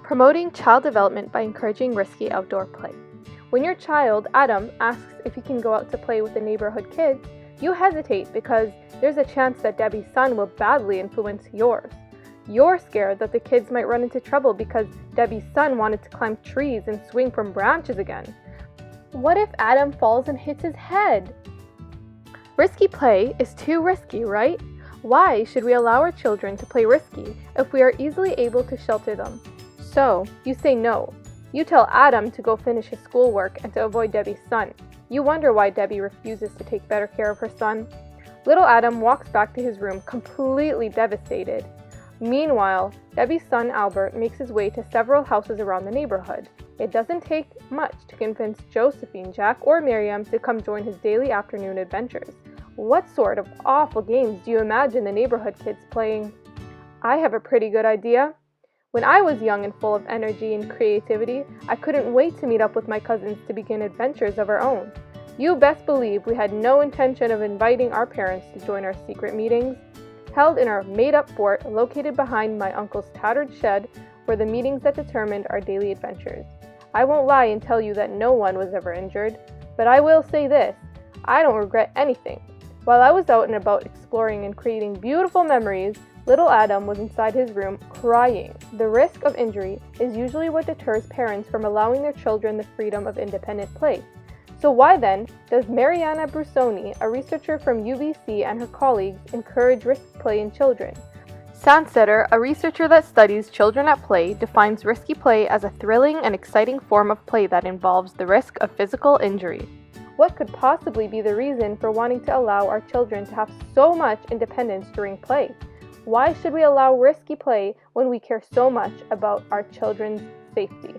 Promoting child development by encouraging risky outdoor play. When your child, Adam, asks if he can go out to play with the neighborhood kids, you hesitate because there's a chance that Debbie's son will badly influence yours. You're scared that the kids might run into trouble because Debbie's son wanted to climb trees and swing from branches again. What if Adam falls and hits his head? Risky play is too risky, right? Why should we allow our children to play risky if we are easily able to shelter them? So, you say no. You tell Adam to go finish his schoolwork and to avoid Debbie's son. You wonder why Debbie refuses to take better care of her son. Little Adam walks back to his room completely devastated. Meanwhile, Debbie's son Albert makes his way to several houses around the neighborhood. It doesn't take much to convince Josephine, Jack, or Miriam to come join his daily afternoon adventures. What sort of awful games do you imagine the neighborhood kids playing? I have a pretty good idea. When I was young and full of energy and creativity, I couldn't wait to meet up with my cousins to begin adventures of our own. You best believe we had no intention of inviting our parents to join our secret meetings. Held in our made-up fort located behind my uncle's tattered shed were the meetings that determined our daily adventures. I won't lie and tell you that no one was ever injured, but I will say this, I don't regret anything. While I was out and about exploring and creating beautiful memories, little Adam was inside his room crying. The risk of injury is usually what deters parents from allowing their children the freedom of independent play. So why then does Mariana Brusoni, a researcher from UBC, and her colleagues encourage risk play in children? Sandsetter, a researcher that studies children at play, defines risky play as a thrilling and exciting form of play that involves the risk of physical injury. What could possibly be the reason for wanting to allow our children to have so much independence during play? Why should we allow risky play when we care so much about our children's safety?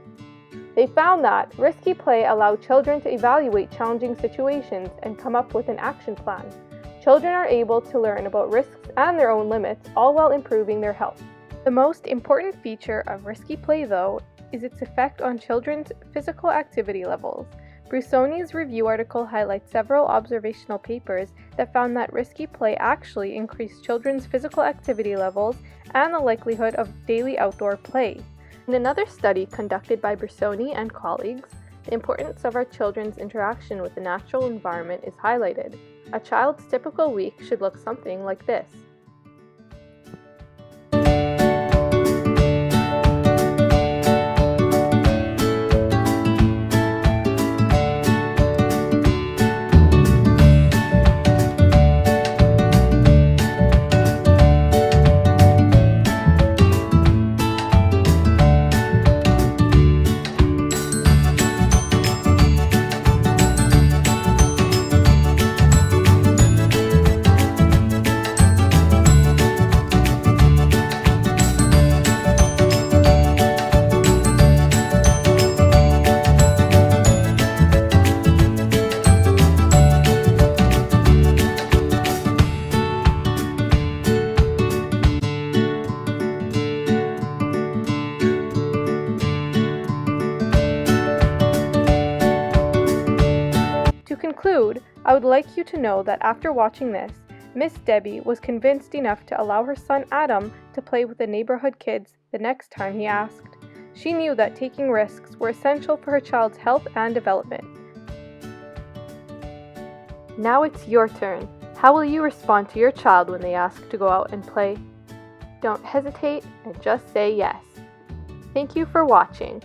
They found that risky play allowed children to evaluate challenging situations and come up with an action plan. Children are able to learn about risks and their own limits, all while improving their health. The most important feature of risky play, though, is its effect on children's physical activity levels. Brusoni's review article highlights several observational papers that found that risky play actually increased children's physical activity levels and the likelihood of daily outdoor play. In another study conducted by Brusoni and colleagues, the importance of our children's interaction with the natural environment is highlighted. A child's typical week should look something like this. To conclude, I would like you to know that after watching this, Miss Debbie was convinced enough to allow her son Adam to play with the neighborhood kids the next time he asked. She knew that taking risks were essential for her child's health and development. Now it's your turn. How will you respond to your child when they ask to go out and play? Don't hesitate and just say yes. Thank you for watching.